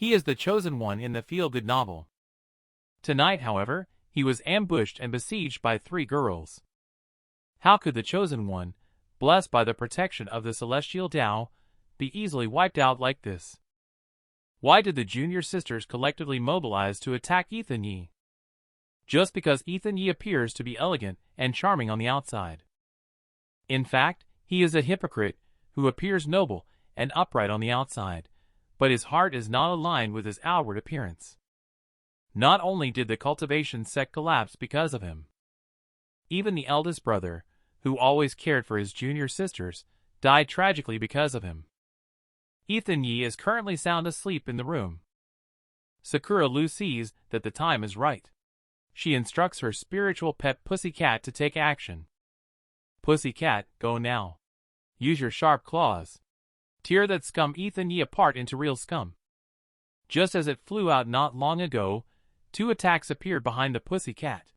He is the chosen one in the feel-good novel. Tonight, however, he was ambushed and besieged by 3 girls. How could the chosen one, blessed by the protection of the celestial Tao, be easily wiped out like this? Why did the junior sisters collectively mobilize to attack Ethan Yi? Just because Ethan Yi appears to be elegant and charming on the outside. In fact, he is a hypocrite who appears noble and upright on the outside, but his heart is not aligned with his outward appearance. Not only did the cultivation sect collapse because of him, even the eldest brother, who always cared for his junior sisters, died tragically because of him. Ethan Yi is currently sound asleep in the room. Sakura Lu sees that the time is right. She instructs her spiritual pet Pussycat to take action. Pussycat, go now. Use your sharp claws. Tear that scum Ethan Yi apart into real scum. Just as it flew out not long ago, 2 attacks appeared behind the Pussycat.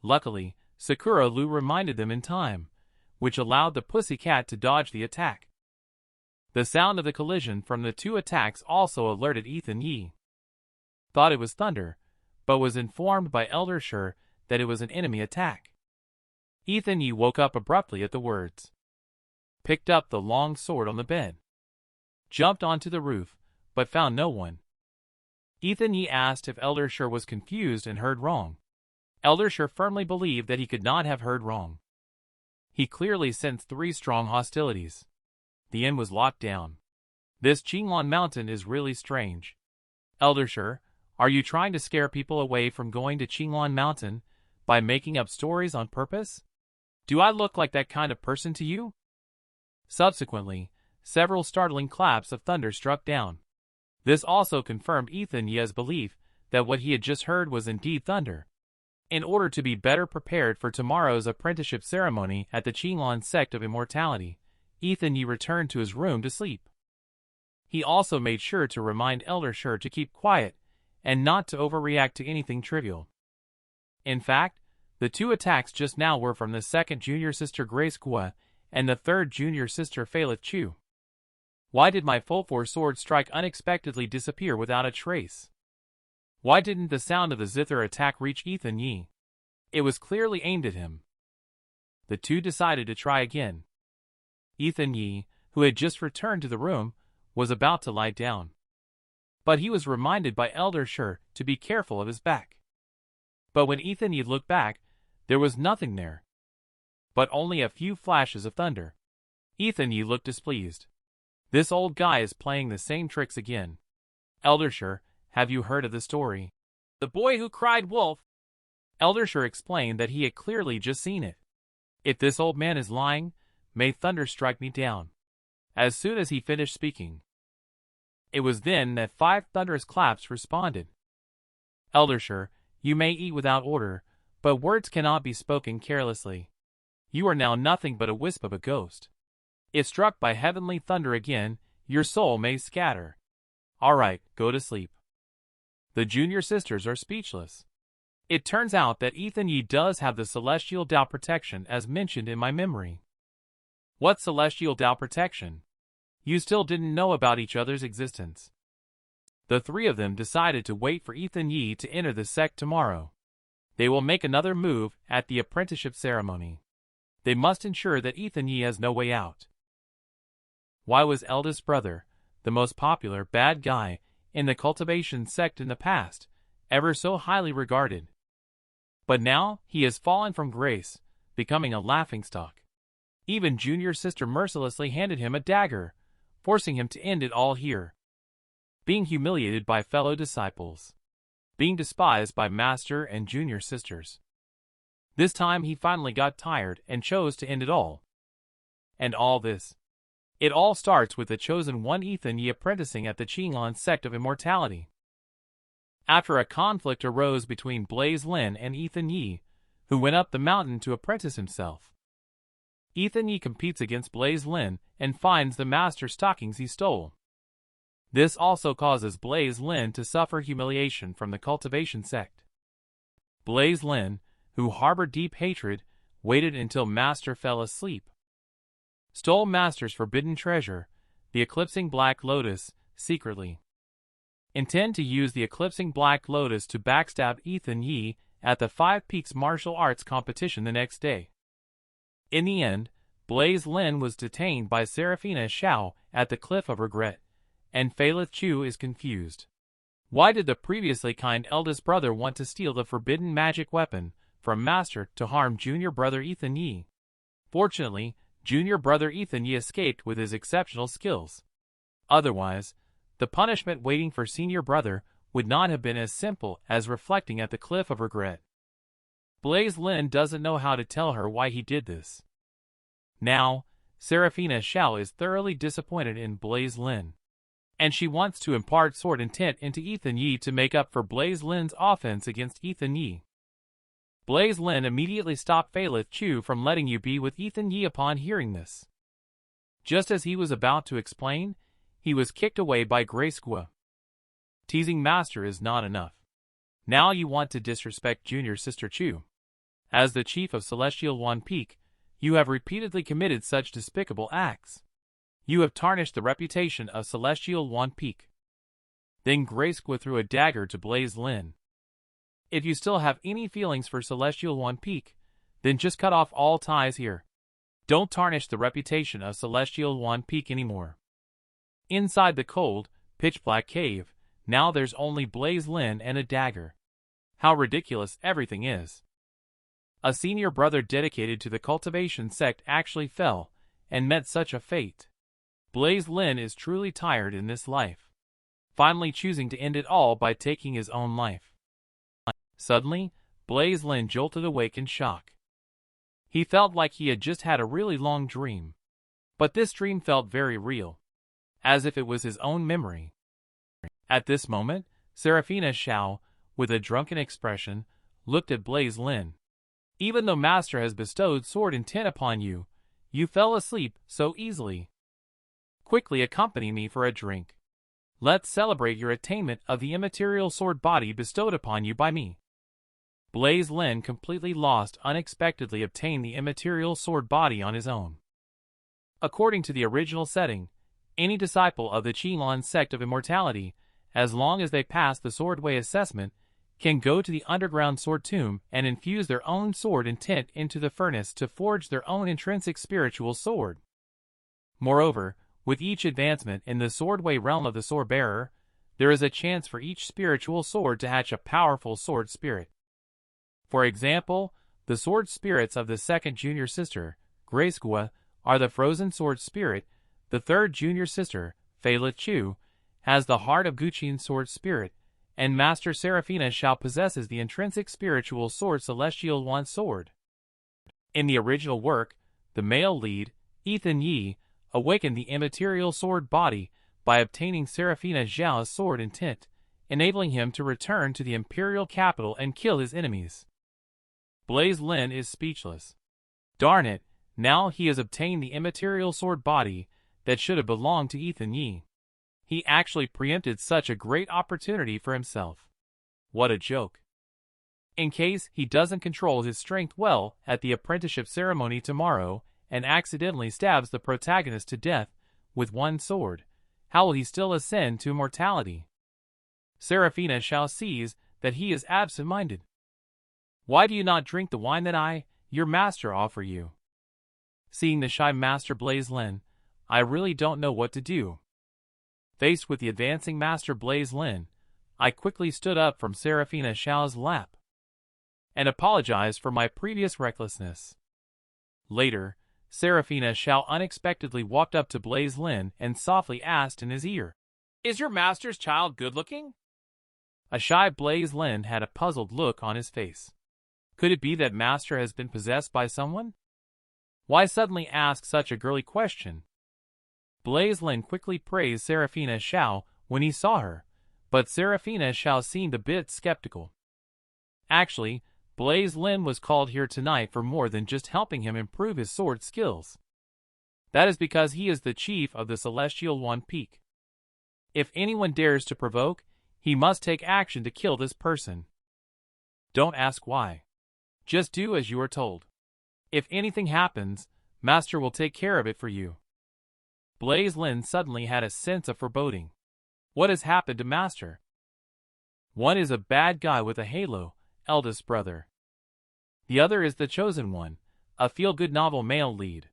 Luckily, Sakura Lu reminded them in time, which allowed the Pussycat to dodge the attack. The sound of the collision from the 2 attacks also alerted Ethan Yi. Thought it was thunder, but was informed by Elder Shi that it was an enemy attack. Ethan Yi woke up abruptly at the words. Picked up the long sword on the bed. Jumped onto the roof, but found no one. Ethan Yi asked if Elder Shi was confused and heard wrong. Elder Shi firmly believed that he could not have heard wrong. He clearly sensed 3 strong hostilities. The inn was locked down. This Qinglan mountain is really strange. Elder Shi, are you trying to scare people away from going to Qinglan Mountain by making up stories on purpose? Do I look like that kind of person to you? Subsequently, several startling claps of thunder struck down. This also confirmed Ethan Yi's belief that what he had just heard was indeed thunder. In order to be better prepared for tomorrow's apprenticeship ceremony at the Qinglan sect of Immortality, Ethan Yi returned to his room to sleep. He also made sure to remind Elder Shi to keep quiet and not to overreact to anything trivial. In fact, the 2 attacks just now were from the 2nd junior sister Grace Gua and the 3rd junior sister Failith Chu. Why did my full force sword strike unexpectedly disappear without a trace? Why didn't the sound of the zither attack reach Ethan Yi? It was clearly aimed at him. The 2 decided to try again. Ethan Yi, who had just returned to the room, was about to lie down. But he was reminded by Elder Shi to be careful of his back. But when Ethan Yi looked back, there was nothing there, but only a few flashes of thunder. Ethan Yi looked displeased. This old guy is playing the same tricks again. Elder Shi, have you heard of the story? The boy who cried wolf? Elder Shi explained that he had clearly just seen it. If this old man is lying, may thunder strike me down. As soon as he finished speaking, it was then that 5 thunderous claps responded. Elder Shi, you may eat without order, but words cannot be spoken carelessly. You are now nothing but a wisp of a ghost. If struck by heavenly thunder again, your soul may scatter. All right, go to sleep. The junior sisters are speechless. It turns out that Ethan Yi does have the celestial Tao protection as mentioned in my memory. What celestial Tao protection? You still didn't know about each other's existence. The 3 of them decided to wait for Ethan Yi to enter the sect tomorrow. They will make another move at the apprenticeship ceremony. They must ensure that Ethan Yi has no way out. Why was eldest brother, the most popular bad guy in the cultivation sect in the past, ever so highly regarded? But now he has fallen from grace, becoming a laughingstock. Even junior sister mercilessly handed him a dagger, forcing him to end it all here. Being humiliated by fellow disciples. Being despised by master and junior sisters. This time he finally got tired and chose to end it all. And all this. It all starts with the chosen one Ethan Yi apprenticing at the Qinglan sect of Immortality. After a conflict arose between Blaise Lin and Ethan Yi, who went up the mountain to apprentice himself. Ethan Yi competes against Blaise Lin and finds the master stockings he stole. This also causes Blaise Lin to suffer humiliation from the cultivation sect. Blaise Lin, who harbored deep hatred, waited until master fell asleep. Stole master's forbidden treasure, the eclipsing black lotus, secretly. intend to use the eclipsing Black Lotus to backstab Ethan Yi at the Five Peaks martial arts competition the next day. In the end, Blaise Lin was detained by Seraphina Xiao at the Cliff of Regret, and Failith Chu is confused. Why did the previously kind eldest brother want to steal the forbidden magic weapon from Master to harm junior brother Ethan Yi? Fortunately, junior brother Ethan Yi escaped with his exceptional skills. Otherwise, the punishment waiting for senior brother would not have been as simple as reflecting at the Cliff of Regret. Blaise Lin doesn't know how to tell her why he did this. Now, Seraphina Xiao is thoroughly disappointed in Blaise Lin, and she wants to impart sword intent into Ethan Yi to make up for Blaise Lin's offense against Ethan Yi. Blaise Lin immediately stopped Failith Chu from letting you be with Ethan Yi upon hearing this. Just as he was about to explain, he was kicked away by Grace Gua. Teasing Master is not enough. Now you want to disrespect junior sister Chu. As the chief of Celestial One Peak, you have repeatedly committed such despicable acts. You have tarnished the reputation of Celestial One Peak. Then Grace Gua threw a dagger to Blaise Lin. If you still have any feelings for Celestial One Peak, then just cut off all ties here. Don't tarnish the reputation of Celestial One Peak anymore. Inside the cold, pitch-black cave, now there's only Blaise Lin and a dagger. How ridiculous everything is. A senior brother dedicated to the cultivation sect actually fell and met such a fate. Blaise Lin is truly tired in this life, finally choosing to end it all by taking his own life. Suddenly, Blaise Lin jolted awake in shock. He felt like he had just had a really long dream. But this dream felt very real, as if it was his own memory. At this moment, Seraphina Xiao, with a drunken expression, looked at Blaise Lin. Even though Master has bestowed sword intent upon you, you fell asleep so easily. Quickly accompany me for a drink. Let's celebrate your attainment of the immaterial sword body bestowed upon you by me. Blaise Lin, completely lost, unexpectedly obtained the immaterial sword body on his own. According to the original setting, any disciple of the Qilin sect of Immortality, as long as they pass the swordway assessment, can go to the underground sword tomb and infuse their own sword intent into the furnace to forge their own intrinsic spiritual sword. Moreover, with each advancement in the swordway realm of the sword bearer, there is a chance for each spiritual sword to hatch a powerful sword spirit. For example, the sword spirits of the second junior sister, Grace Gua, are the frozen sword spirit. The third junior sister, Failith Chu, has the heart of Guqin sword spirit, and Master Seraphina Xiao possesses the intrinsic spiritual sword Celestial One sword. In the original work, the male lead, Ethan Yi, awakened the immaterial sword body by obtaining Seraphina Xiao's sword intent, enabling him to return to the imperial capital and kill his enemies. Blaise Lin is speechless. Darn it, now he has obtained the immaterial sword body that should have belonged to Ethan Yi. He actually preempted such a great opportunity for himself. What a joke. In case he doesn't control his strength well at the apprenticeship ceremony tomorrow and accidentally stabs the protagonist to death with one sword, how will he still ascend to immortality? Seraphina Xiao sees that he is absent-minded. Why do you not drink the wine that I, your master, offer you? Seeing the shy Master Blaise Lin, I really don't know what to do. Faced with the advancing Master Blaise Lin, I quickly stood up from Seraphina Xiao's lap and apologized for my previous recklessness. Later, Seraphina Xiao unexpectedly walked up to Blaise Lin and softly asked in his ear, "Is your master's child good-looking?" A shy Blaise Lin had a puzzled look on his face. Could it be that Master has been possessed by someone? Why suddenly ask such a girly question? Blaise Lin quickly praised Seraphina Xiao when he saw her, but Seraphina Xiao seemed a bit skeptical. Actually, Blaise Lin was called here tonight for more than just helping him improve his sword skills. That is because he is the chief of the Celestial One Peak. If anyone dares to provoke, he must take action to kill this person. Don't ask why. Just do as you are told. If anything happens, Master will take care of it for you. Blaise Lin suddenly had a sense of foreboding. What has happened to Master? One is a bad guy with a halo, eldest brother. The other is the chosen one, a feel-good novel male lead.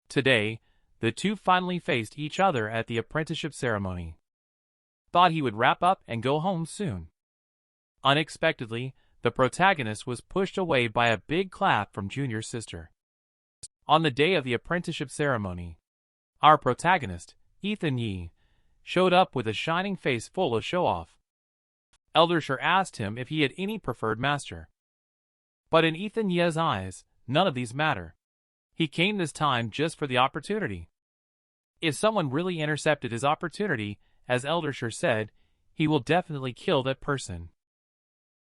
Today, the two finally faced each other at the apprenticeship ceremony. Thought he would wrap up and go home soon. Unexpectedly, the protagonist was pushed away by a big clap from junior sister. On the day of the apprenticeship ceremony, our protagonist, Ethan Yi, showed up with a shining face full of show-off. Eldersher asked him if he had any preferred master. But in Ethan Yi's eyes, none of these matter. He came this time just for the opportunity. If someone really intercepted his opportunity, as Eldersher said, he will definitely kill that person.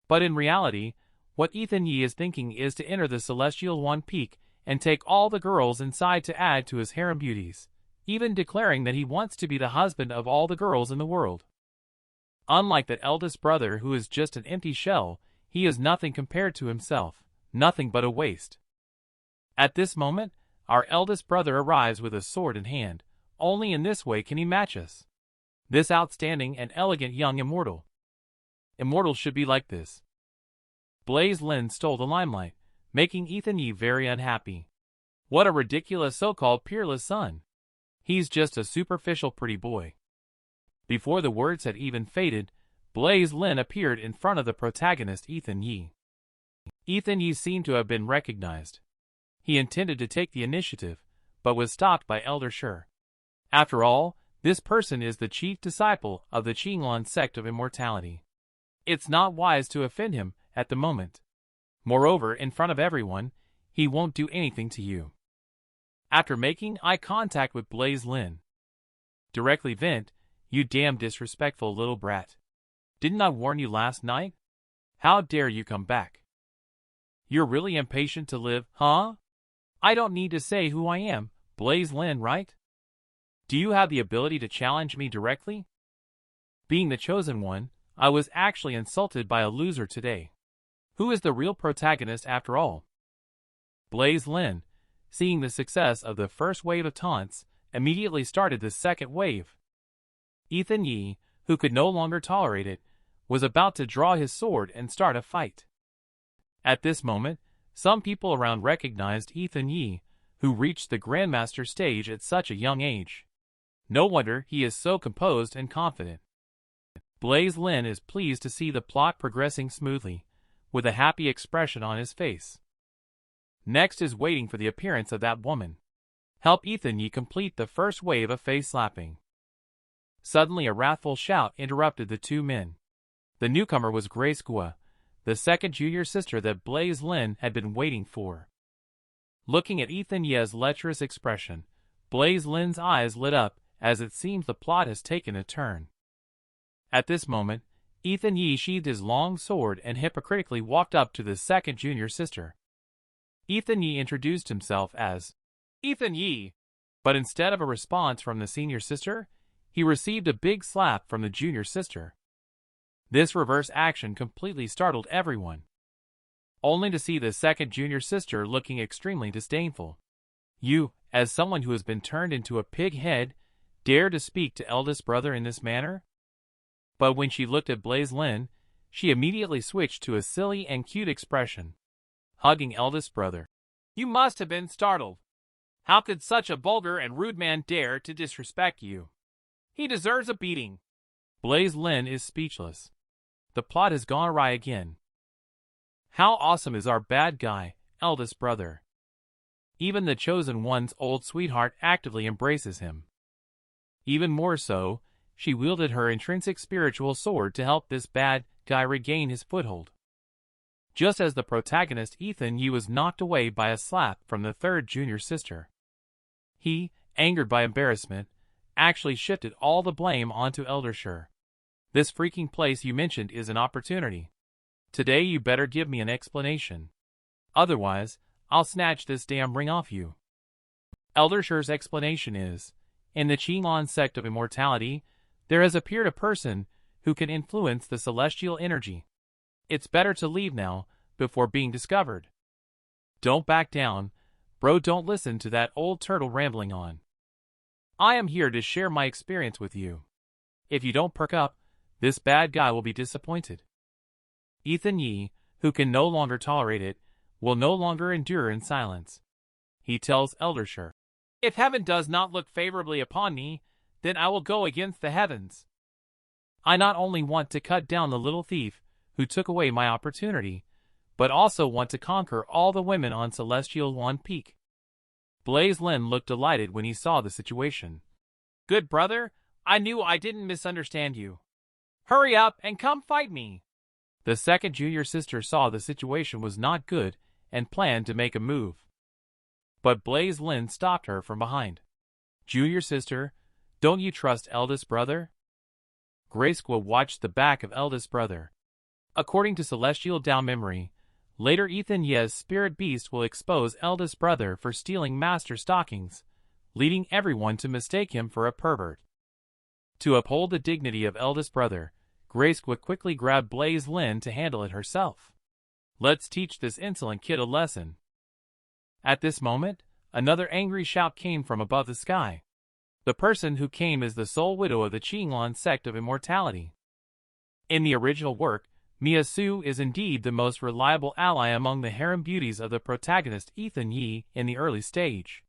But in reality, what Ethan Yi is thinking is to enter the Celestial One Peak and take all the girls inside to add to his harem beauties, even declaring that he wants to be the husband of all the girls in the world. Unlike that eldest brother who is just an empty shell, he is nothing compared to himself, nothing but a waste. At this moment, our eldest brother arrives with a sword in hand. Only in this way can he match us. This outstanding and elegant young immortal. Immortals should be like this. Blaise Lin stole the limelight, making Ethan Yi very unhappy. What a ridiculous so-called peerless son. He's just a superficial pretty boy. Before the words had even faded, Blaise Lin appeared in front of the protagonist Ethan Yi. Ethan Yi seemed to have been recognized. He intended to take the initiative, but was stopped by Eldersher. After all, this person is the chief disciple of the Qinglan sect of Immortality. It's not wise to offend him at the moment. Moreover, in front of everyone, he won't do anything to you. After making eye contact with Blaise Lin, directly vent, "You damn disrespectful little brat. Didn't I warn you last night? How dare you come back? You're really impatient to live, huh? I don't need to say who I am, Blaise Lin, right? Do you have the ability to challenge me directly? Being the chosen one, I was actually insulted by a loser today. Who is the real protagonist after all?" Blaise Lin, seeing the success of the first wave of taunts, immediately started the second wave. Ethan Yi, who could no longer tolerate it, was about to draw his sword and start a fight. At this moment, some people around recognized Ethan Yi, who reached the Grandmaster stage at such a young age. No wonder he is so composed and confident. Blaise Lin is pleased to see the plot progressing smoothly, with a happy expression on his face. Next is waiting for the appearance of that woman. Help Ethan Yi complete the first wave of face slapping. Suddenly a wrathful shout interrupted the two men. The newcomer was Grace Gua, the second junior sister that Blaise Lin had been waiting for. Looking at Ethan Yi's lecherous expression, Blaise Lin's eyes lit up as it seems the plot has taken a turn. At this moment, Ethan Yi sheathed his long sword and hypocritically walked up to the second junior sister. Ethan Yi introduced himself as Ethan Yi, but instead of a response from the senior sister, he received a big slap from the junior sister. This reverse action completely startled everyone, only to see the second junior sister looking extremely disdainful. "You, as someone who has been turned into a pig head, dare to speak to eldest brother in this manner?" But when she looked at Blaise Lin, she immediately switched to a silly and cute expression. Hugging eldest brother. "You must have been startled. How could such a vulgar and rude man dare to disrespect you? He deserves a beating." Blaise Lin is speechless. The plot has gone awry again. How awesome is our bad guy, eldest brother. Even the chosen one's old sweetheart actively embraces him. Even more so, she wielded her intrinsic spiritual sword to help this bad guy regain his foothold. Just as the protagonist Ethan Yi was knocked away by a slap from the third junior sister. He, angered by embarrassment, actually shifted all the blame onto Eldersher. "This freaking place you mentioned is an opportunity. Today you better give me an explanation. Otherwise, I'll snatch this damn ring off you." Eldersher's explanation is, in the Qinglan sect of Immortality, there has appeared a person who can influence the celestial energy. It's better to leave now, before being discovered. Don't back down, bro, don't listen to that old turtle rambling on. I am here to share my experience with you. If you don't perk up, this bad guy will be disappointed. Ethan Yi, who can no longer tolerate it, will no longer endure in silence. He tells Elder Shi, "If heaven does not look favorably upon me, then I will go against the heavens. I not only want to cut down the little thief who took away my opportunity, but also want to conquer all the women on Celestial One Peak." Blaise Lin looked delighted when he saw the situation. "Good brother, I knew I didn't misunderstand you. Hurry up and come fight me." The second junior sister saw the situation was not good and planned to make a move. But Blaise Lin stopped her from behind. "Junior sister, don't you trust eldest brother?" Graysqua watched the back of eldest brother. According to Celestial Dao memory, later Ethan Ye's spirit beast will expose eldest brother for stealing master stockings, leading everyone to mistake him for a pervert. To uphold the dignity of eldest brother, Graysqua quickly grabbed Blaise Lin to handle it herself. "Let's teach this insolent kid a lesson." At this moment, another angry shout came from above the sky. The person who came is the sole widow of the Qinglan sect of Immortality. In the original work, Mia Su is indeed the most reliable ally among the harem beauties of the protagonist Ethan Yi in the early stage.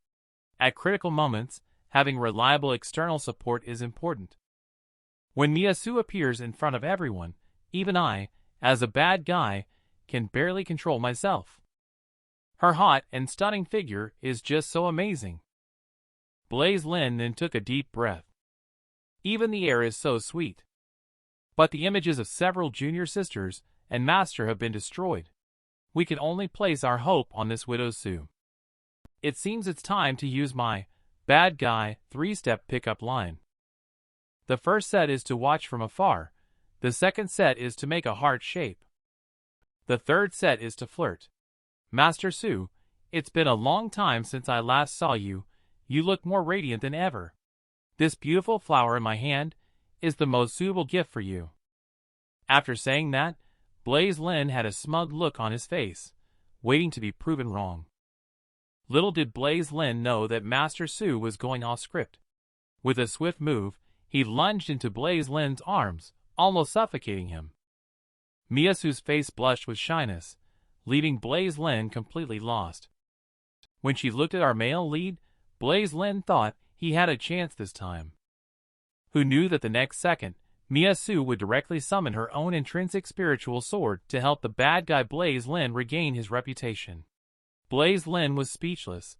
At critical moments, having reliable external support is important. When Mia Su appears in front of everyone, even I, as a bad guy, can barely control myself. Her hot and stunning figure is just so amazing. Blaise Lin then took a deep breath. Even the air is so sweet. But the images of several junior sisters and master have been destroyed. We can only place our hope on this widow Su. It seems it's time to use my bad guy 3-step pickup line. The first set is to watch from afar. The second set is to make a heart shape. The third set is to flirt. "Master Su, it's been a long time since I last saw you. You look more radiant than ever. This beautiful flower in my hand is the most suitable gift for you." After saying that, Blaise Lin had a smug look on his face, waiting to be proven wrong. Little did Blaise Lin know that Master Su was going off script. With a swift move, he lunged into Blaise Lin's arms, almost suffocating him. Mia Su's face blushed with shyness, leaving Blaise Lin completely lost. When she looked at our male lead, Blaise Lin thought he had a chance this time. Who knew that the next second, Mia Su would directly summon her own intrinsic spiritual sword to help the bad guy Blaise Lin regain his reputation. Blaise Lin was speechless,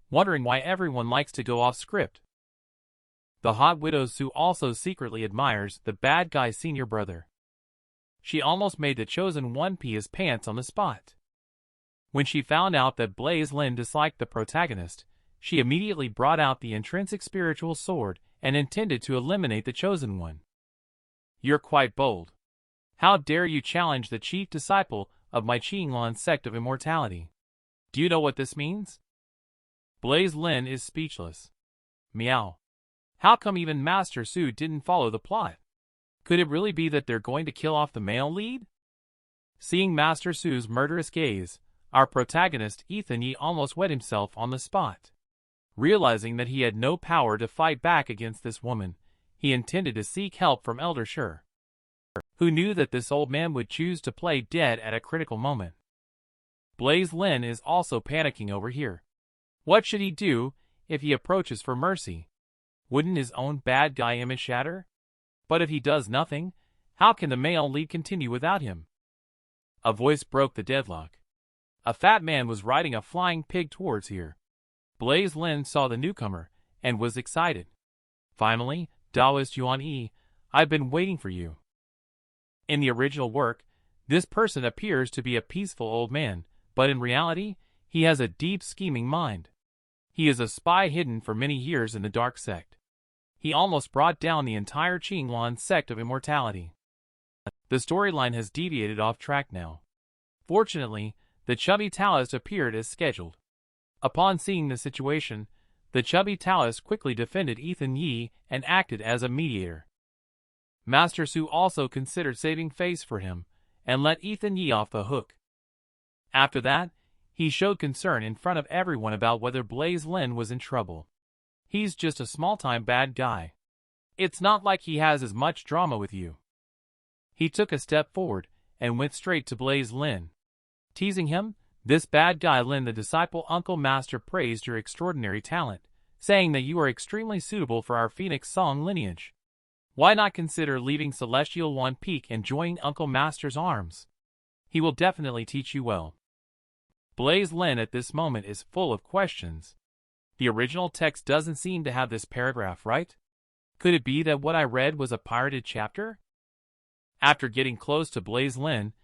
wondering why everyone likes to go off script. The hot widow Su also secretly admires the bad guy senior brother. She almost made the chosen one pee his pants on the spot. When she found out that Blaise Lin disliked the protagonist, she immediately brought out the intrinsic spiritual sword and intended to eliminate the chosen one. "You're quite bold. How dare you challenge the chief disciple of my Qinglan sect of Immortality? Do you know what this means?" Blaise Lin is speechless. Meow. How come even Master Su didn't follow the plot? Could it really be that they're going to kill off the male lead? Seeing Master Su's murderous gaze, our protagonist Ethan Yi almost wet himself on the spot. Realizing that he had no power to fight back against this woman, he intended to seek help from Elder Shi, who knew that this old man would choose to play dead at a critical moment. Blaise Lin is also panicking over here. What should he do if he approaches for mercy? Wouldn't his own bad guy image shatter? But if he does nothing, how can the male lead continue without him? A voice broke the deadlock. A fat man was riding a flying pig towards here. Blaise Lin saw the newcomer and was excited. "Finally, Taoist Yuan Yi, I've been waiting for you." In the original work, this person appears to be a peaceful old man, but in reality, he has a deep scheming mind. He is a spy hidden for many years in the dark sect. He almost brought down the entire Qinglan sect of Immortality. The storyline has deviated off track now. Fortunately, the chubby Taoist appeared as scheduled. Upon seeing the situation, the chubby Taoist quickly defended Ethan Yi and acted as a mediator. Master Su also considered saving face for him and let Ethan Yi off the hook. After that, he showed concern in front of everyone about whether Blaise Lin was in trouble. He's just a small-time bad guy. It's not like he has as much drama with you. He took a step forward and went straight to Blaise Lin. Teasing him, this bad guy Lin the disciple Uncle Master praised your extraordinary talent, saying that you are extremely suitable for our Phoenix Song lineage. Why not consider leaving Celestial One Peak and joining Uncle Master's arms? He will definitely teach you well. Blaise Lin at this moment is full of questions. The original text doesn't seem to have this paragraph, right? Could it be that what I read was a pirated chapter? After getting close to Blaise Lin,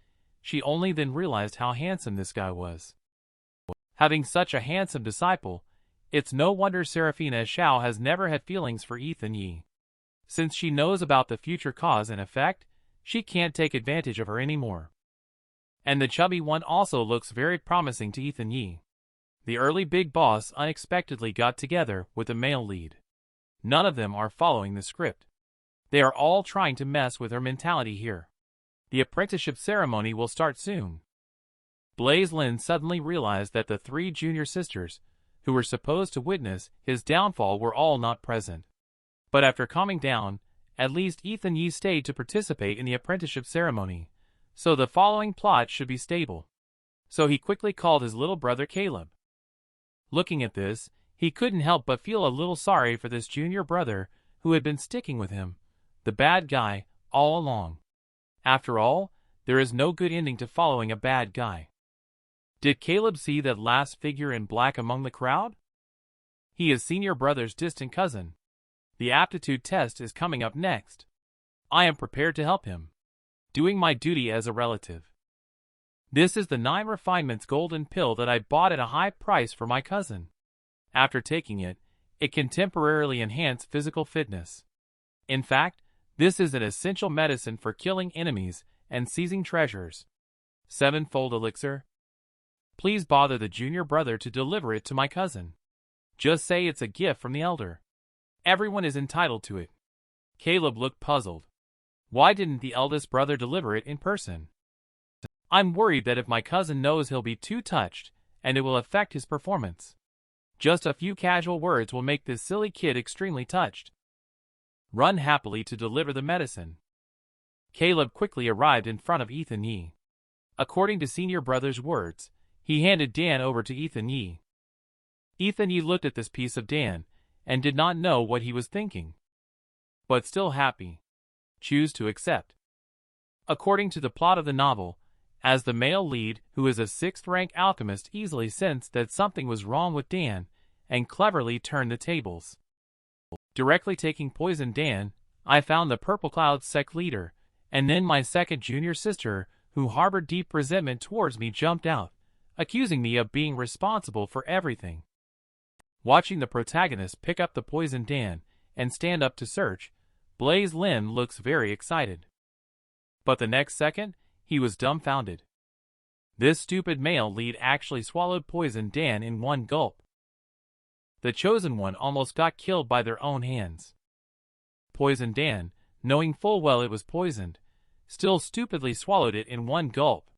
she only then realized how handsome this guy was. Having such a handsome disciple, it's no wonder Seraphina Xiao has never had feelings for Ethan Yi. Since she knows about the future cause and effect, she can't take advantage of her anymore. And the chubby one also looks very promising to Ethan Yi. The early big boss unexpectedly got together with the male lead. None of them are following the script. They are all trying to mess with her mentality here. The apprenticeship ceremony will start soon. Blaise Lin suddenly realized that the 3 junior sisters, who were supposed to witness his downfall, were all not present. But after calming down, at least Ethan Yi stayed to participate in the apprenticeship ceremony, so the following plot should be stable. So he quickly called his little brother Caleb. Looking at this, he couldn't help but feel a little sorry for this junior brother who had been sticking with him, the bad guy, all along. After all, there is no good ending to following a bad guy. Did Caleb see that last figure in black among the crowd? He is senior brother's distant cousin. The aptitude test is coming up next. I am prepared to help him, doing my duty as a relative. This is the 9 Refinements golden pill that I bought at a high price for my cousin. After taking it, it can temporarily enhance physical fitness. In fact, this is an essential medicine for killing enemies and seizing treasures. 7-fold elixir. Please bother the junior brother to deliver it to my cousin. Just say it's a gift from the elder. Everyone is entitled to it. Caleb looked puzzled. Why didn't the eldest brother deliver it in person? I'm worried that if my cousin knows, he'll be too touched, and it will affect his performance. Just a few casual words will make this silly kid extremely touched. Run happily to deliver the medicine. Caleb quickly arrived in front of Ethan Yi. According to senior brother's words, he handed Dan over to Ethan Yi. Ethan Yi looked at this piece of Dan, and did not know what he was thinking. But still happy. Choose to accept. According to the plot of the novel, as the male lead, who is a 6th-rank alchemist, easily sensed that something was wrong with Dan, and cleverly turned the tables. Directly taking poison Dan, I found the Purple Cloud sect leader, and then my second junior sister, who harbored deep resentment towards me, jumped out, accusing me of being responsible for everything. Watching the protagonist pick up the poison Dan and stand up to search, Blaise Lin looks very excited. But the next second, he was dumbfounded. This stupid male lead actually swallowed poison Dan in one gulp. The chosen one almost got killed by their own hands. Poison Dan, knowing full well it was poisoned, still stupidly swallowed it in one gulp.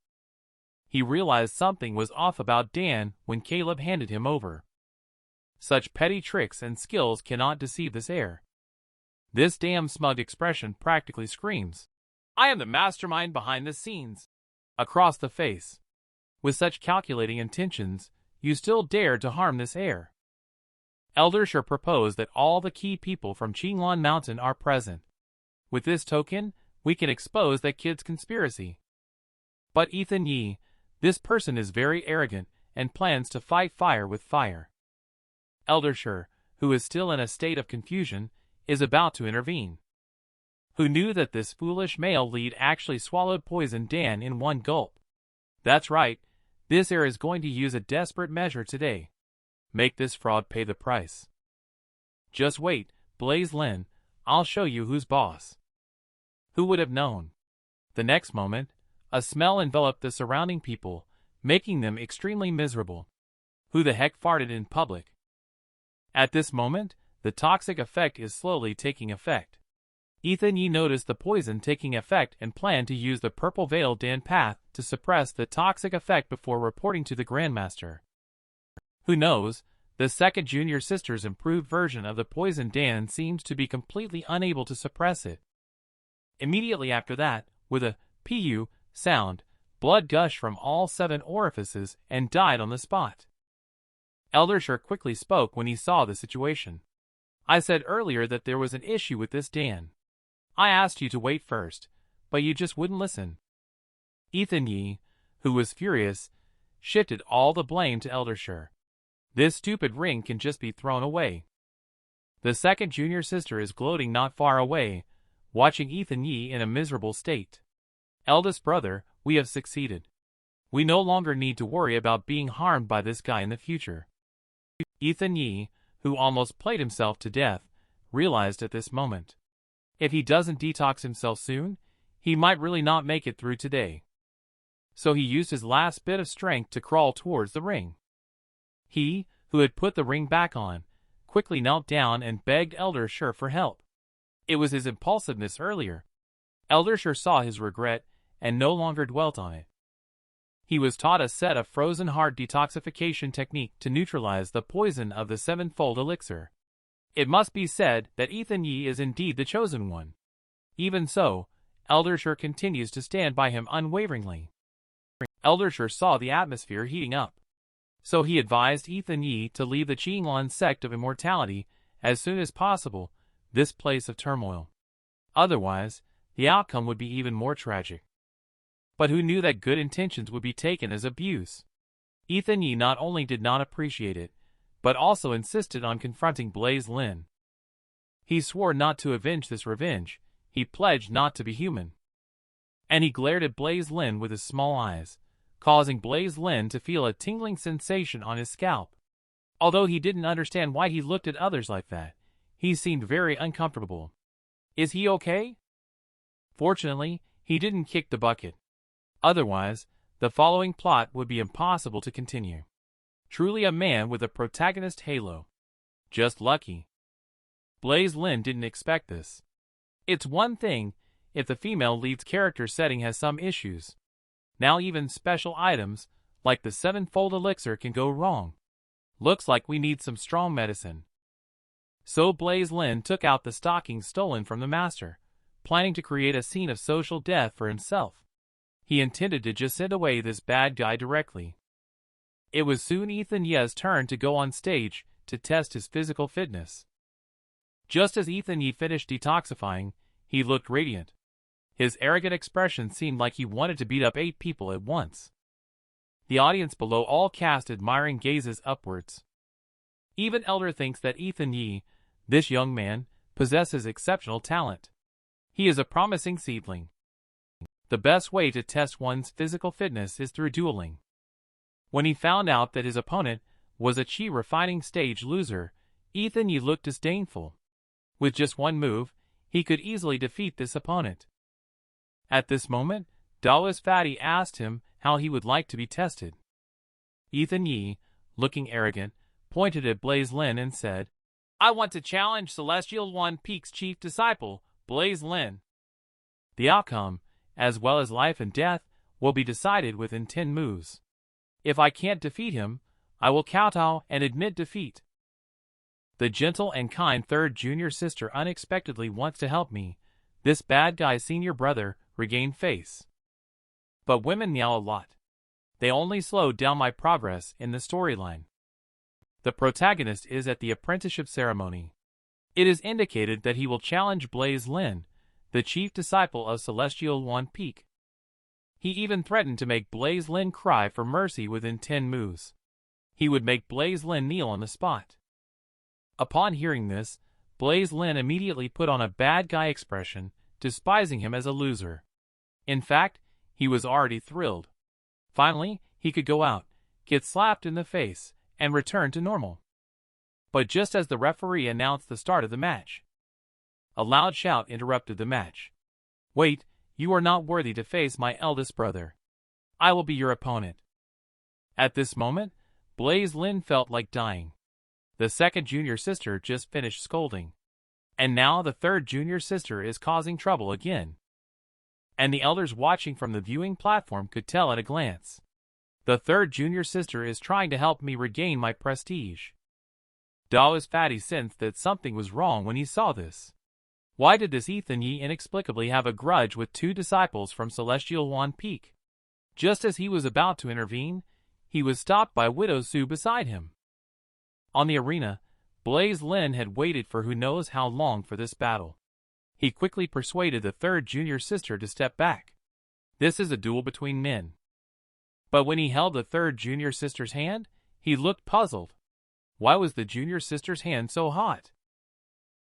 He realized something was off about Dan when Caleb handed him over. Such petty tricks and skills cannot deceive this heir. This damn smug expression practically screams, I am the mastermind behind the scenes, across the face. With such calculating intentions, you still dare to harm this heir. Elder Shi proposed that all the key people from Qinglan Mountain are present. With this token, we can expose that kid's conspiracy. But Ethan Yi, this person is very arrogant and plans to fight fire with fire. Elder Shi, who is still in a state of confusion, is about to intervene. Who knew that this foolish male lead actually swallowed poison Dan in one gulp? That's right, this heir is going to use a desperate measure today. Make this fraud pay the price. Just wait, Blaise Lin, I'll show you who's boss. Who would have known? The next moment, a smell enveloped the surrounding people, making them extremely miserable. Who the heck farted in public? At this moment, the toxic effect is slowly taking effect. Ethan Yi noticed the poison taking effect and planned to use the Purple Veil Dan path to suppress the toxic effect before reporting to the Grandmaster. Who knows, the second junior sister's improved version of the poison Dan seems to be completely unable to suppress it. Immediately after that, with a pu sound, blood gushed from all 7 orifices and died on the spot. Eldersher quickly spoke when he saw the situation. I said earlier that there was an issue with this Dan. I asked you to wait first, but you just wouldn't listen. Ethan Yi, who was furious, shifted all the blame to Eldersher. This stupid ring can just be thrown away. The second junior sister is gloating not far away, watching Ethan Yi in a miserable state. Eldest brother, we have succeeded. We no longer need to worry about being harmed by this guy in the future. Ethan Yi, who almost played himself to death, realized at this moment. If he doesn't detox himself soon, he might really not make it through today. So he used his last bit of strength to crawl towards the ring. He, who had put the ring back on, quickly knelt down and begged Eldersher for help. It was his impulsiveness earlier. Eldersher saw his regret and no longer dwelt on it. He was taught a set of frozen heart detoxification technique to neutralize the poison of the 7-fold elixir. It must be said that Ethan Yi is indeed the chosen one. Even so, Eldersher continues to stand by him unwaveringly. Eldersher saw the atmosphere heating up. So he advised Ethan Yi to leave the Qinglan sect of Immortality as soon as possible, this place of turmoil. Otherwise, the outcome would be even more tragic. But who knew that good intentions would be taken as abuse? Ethan Yi not only did not appreciate it, but also insisted on confronting Blaise Lin. He swore not to avenge this revenge, he pledged not to be human. And he glared at Blaise Lin with his small eyes, causing Blaise Lin to feel a tingling sensation on his scalp. Although he didn't understand why he looked at others like that, he seemed very uncomfortable. Is he okay? Fortunately, he didn't kick the bucket. Otherwise, the following plot would be impossible to continue. Truly a man with a protagonist halo. Just lucky. Blaise Lin didn't expect this. It's one thing if the female lead's character setting has some issues. Now even special items, like the 7-fold elixir, can go wrong. Looks like we need some strong medicine. So Blaise Lin took out the stockings stolen from the master, planning to create a scene of social death for himself. He intended to just send away this bad guy directly. It was soon Ethan Yi's turn to go on stage to test his physical fitness. Just as Ethan Yi finished detoxifying, he looked radiant. His arrogant expression seemed like he wanted to beat up 8 people at once. The audience below all cast admiring gazes upwards. Even Elder thinks that Ethan Yi, this young man, possesses exceptional talent. He is a promising seedling. The best way to test one's physical fitness is through dueling. When he found out that his opponent was a chi refining stage loser, Ethan Yi looked disdainful. With just one move, he could easily defeat this opponent. At this moment, Daoist Fatty asked him how he would like to be tested. Ethan Yi, looking arrogant, pointed at Blaise Lin and said, "I want to challenge Celestial One Peak's chief disciple, Blaise Lin. The outcome, as well as life and death, will be decided within 10 moves. If I can't defeat him, I will kowtow and admit defeat. The gentle and kind third junior sister unexpectedly wants to help me, this bad guy's senior brother, regain face. But women meow a lot. They only slow down my progress in the storyline. The protagonist is at the apprenticeship ceremony. It is indicated that he will challenge Blaise Lin, the chief disciple of Celestial One Peak. He even threatened to make Blaise Lin cry for mercy within 10 moves. He would make Blaise Lin kneel on the spot. Upon hearing this, Blaise Lin immediately put on a bad guy expression, despising him as a loser. In fact, he was already thrilled. Finally, he could go out, get slapped in the face, and return to normal. But just as the referee announced the start of the match, a loud shout interrupted the match. "Wait, you are not worthy to face my eldest brother. I will be your opponent." At this moment, Blaise Lin felt like dying. The second junior sister just finished scolding. And now the third junior sister is causing trouble again. And the elders watching from the viewing platform could tell at a glance. The third junior sister is trying to help me regain my prestige. Daoist Fatty sensed that something was wrong when he saw this. Why did this Ethan Yi inexplicably have a grudge with two disciples from Celestial Wan Peak? Just as he was about to intervene, he was stopped by Widow Su beside him. On the arena, Blaise Lin had waited for who knows how long for this battle. He quickly persuaded the third junior sister to step back. This is a duel between men. But when he held the third junior sister's hand, he looked puzzled. Why was the junior sister's hand so hot?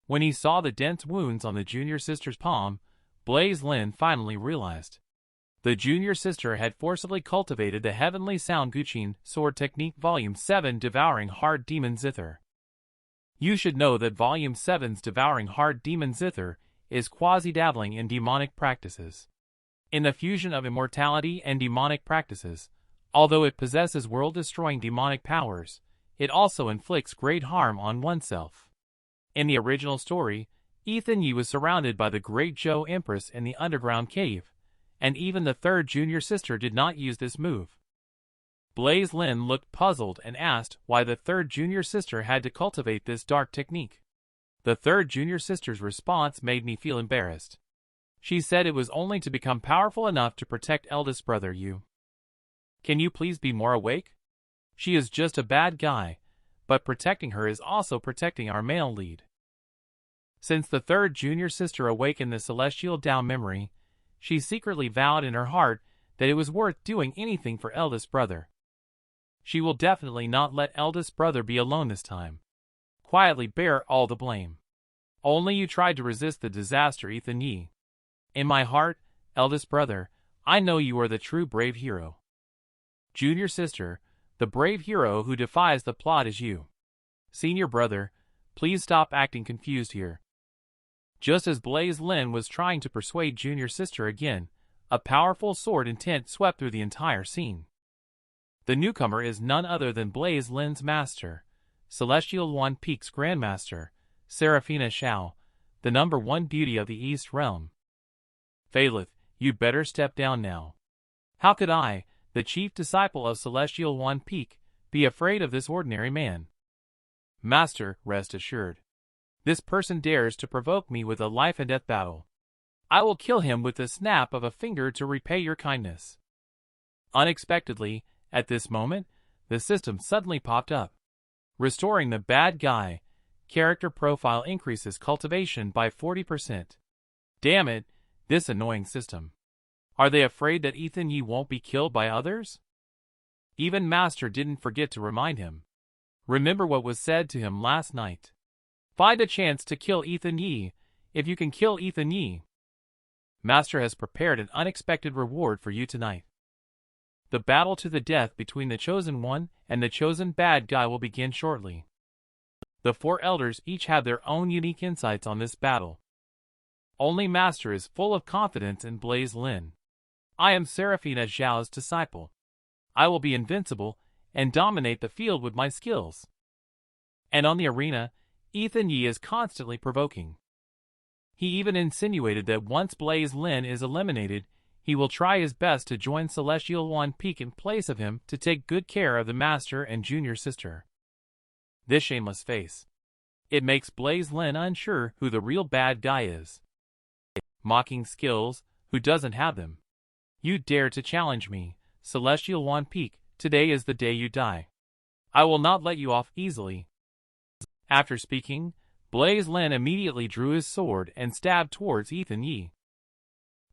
When he saw the dense wounds on the junior sister's palm, Blaise Lin finally realized. The junior sister had forcibly cultivated the Heavenly Sound Guqin Sword Technique Volume 7 Devouring Hard Demon Zither. You should know that Volume 7's Devouring Hard Demon Zither is quasi-dabbling in demonic practices. In the fusion of immortality and demonic practices, although it possesses world-destroying demonic powers, it also inflicts great harm on oneself. In the original story, Ethan Yi was surrounded by the Great Zhou Empress in the underground cave, and even the third junior sister did not use this move. Blaise Lin looked puzzled and asked why the third junior sister had to cultivate this dark technique. The third junior sister's response made me feel embarrassed. She said it was only to become powerful enough to protect eldest brother Yu. Can you please be more awake? She is just a bad guy, but protecting her is also protecting our male lead. Since the third junior sister awakened the celestial Dao memory, she secretly vowed in her heart that it was worth doing anything for eldest brother. She will definitely not let eldest brother be alone this time. Quietly bear all the blame. Only you tried to resist the disaster, Ethan Yi. In my heart, eldest brother, I know you are the true brave hero. Junior sister, the brave hero who defies the plot is you. Senior brother, please stop acting confused here. Just as Blaise Lin was trying to persuade junior sister again, a powerful sword intent swept through the entire scene. The newcomer is none other than Blaise Lin's master, Celestial Wan Peak's Grandmaster, Seraphina Xiao, the #1 beauty of the East Realm. Phalith, you'd better step down now. How could I, the chief disciple of Celestial Wan Peak, be afraid of this ordinary man? Master, rest assured. This person dares to provoke me with a life-and-death battle. I will kill him with the snap of a finger to repay your kindness. Unexpectedly, at this moment, the system suddenly popped up. Restoring the bad guy. Character profile increases cultivation by 40%. Damn it, this annoying system. Are they afraid that Ethan Yi won't be killed by others? Even Master didn't forget to remind him. Remember what was said to him last night. Find a chance to kill Ethan Yi, if you can kill Ethan Yi. Master has prepared an unexpected reward for you tonight. The battle to the death between the Chosen One and the Chosen Bad Guy will begin shortly. The 4 elders each have their own unique insights on this battle. Only Master is full of confidence in Blaise Lin. I am Seraphina Zhao's disciple. I will be invincible and dominate the field with my skills. And on the arena, Ethan Yi is constantly provoking. He even insinuated that once Blaise Lin is eliminated, he will try his best to join Celestial Wan Peak in place of him to take good care of the master and junior sister. This shameless face. It makes Blaise Lin unsure who the real bad guy is. Mocking skills, who doesn't have them? You dare to challenge me, Celestial Wan Peak, today is the day you die. I will not let you off easily. After speaking, Blaise Lin immediately drew his sword and stabbed towards Ethan Yi.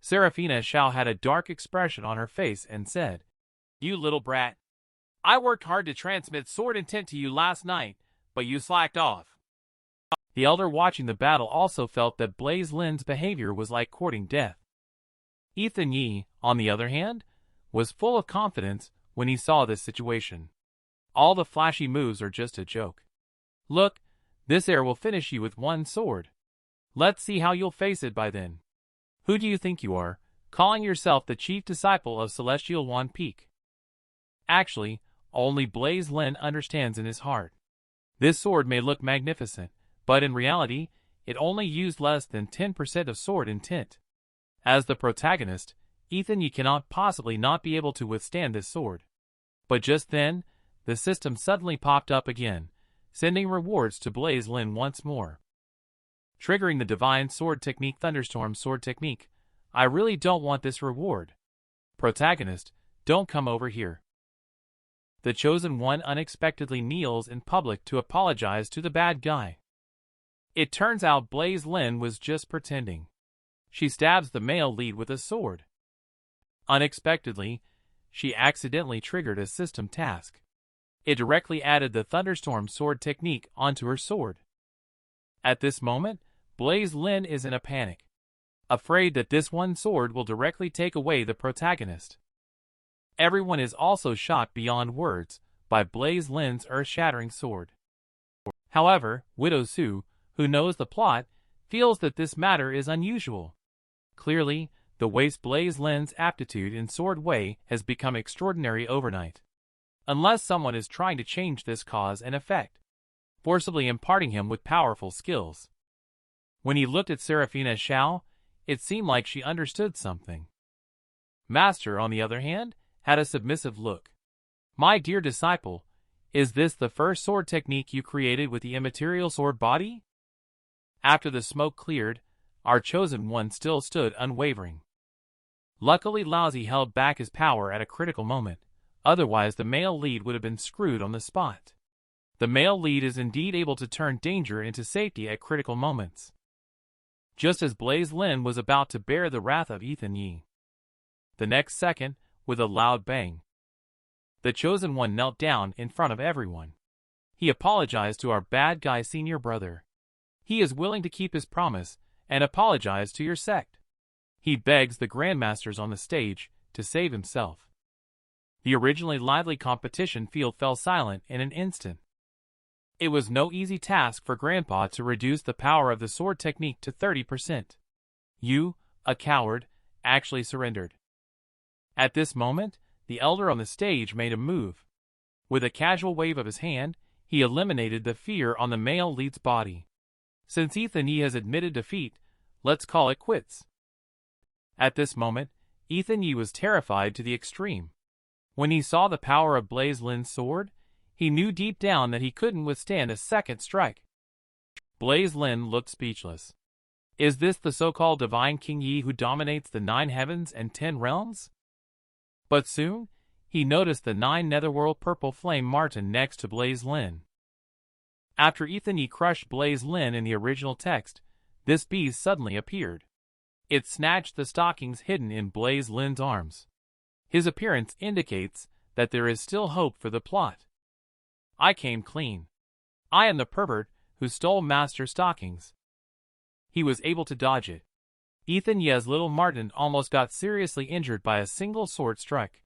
Seraphina Xiao had a dark expression on her face and said, You little brat. I worked hard to transmit sword intent to you last night, but you slacked off. The elder watching the battle also felt that Blaise Lin's behavior was like courting death. Ethan Yi, on the other hand, was full of confidence when he saw this situation. All the flashy moves are just a joke. Look, this air will finish you with one sword. Let's see how you'll face it by then. Who do you think you are, calling yourself the chief disciple of Celestial Wan Peak? Actually, only Blaise Lin understands in his heart. This sword may look magnificent, but in reality, it only used less than 10% of sword intent. As the protagonist, Ethan Yi cannot possibly not be able to withstand this sword. But just then, the system suddenly popped up again, sending rewards to Blaise Lin once more. triggering the divine sword technique thunderstorm sword technique. I really don't want this reward. Protagonist, don't come over here. The chosen one unexpectedly kneels in public to apologize to the bad guy. It turns out Blaise Lin was just pretending. She stabs the male lead with a sword. Unexpectedly, she accidentally triggered a system task. It directly added the thunderstorm sword technique onto her sword. At this moment, Blaise Lin is in a panic, afraid that this one sword will directly take away the protagonist. Everyone is also shocked beyond words by Blaise Lin's earth-shattering sword. However, Widow Su, who knows the plot, feels that this matter is unusual. Clearly, the waste Blaise Lin's aptitude in sword way has become extraordinary overnight. Unless someone is trying to change this cause and effect, forcibly imparting him with powerful skills. When he looked at Seraphina Xiao, it seemed like she understood something. Master, on the other hand, had a submissive look. My dear disciple, is this the first sword technique you created with the immaterial sword body? After the smoke cleared, our chosen one still stood unwavering. Luckily Laozi held back his power at a critical moment, otherwise the male lead would have been screwed on the spot. The male lead is indeed able to turn danger into safety at critical moments. Just as Blaise Lin was about to bear the wrath of Ethan Yi. The next second, with a loud bang, the chosen one knelt down in front of everyone. He apologized to our bad guy senior brother. He is willing to keep his promise and apologize to your sect. He begs the grandmasters on the stage to save himself. The originally lively competition field fell silent in an instant. It was no easy task for Grandpa to reduce the power of the sword technique to 30%. You, a coward, actually surrendered. At this moment, the elder on the stage made a move. With a casual wave of his hand, he eliminated the fear on the male lead's body. Since Ethan Yi has admitted defeat, let's call it quits. At this moment, Ethan Yi was terrified to the extreme. When he saw the power of Blaise Lin's sword, he knew deep down that he couldn't withstand a second strike. Blaise Lin looked speechless. Is this the so-called divine King Yi who dominates the 9 heavens and 10 realms? But soon, he noticed the 9 netherworld purple flame marten next to Blaise Lin. After Ethan Yi crushed Blaise Lin in the original text, this beast suddenly appeared. It snatched the stockings hidden in Blaise Lin's arms. His appearance indicates that there is still hope for the plot. I came clean. I am the pervert who stole Master's stockings. He was able to dodge it. Ethan Yi's little Martin almost got seriously injured by a single sword strike.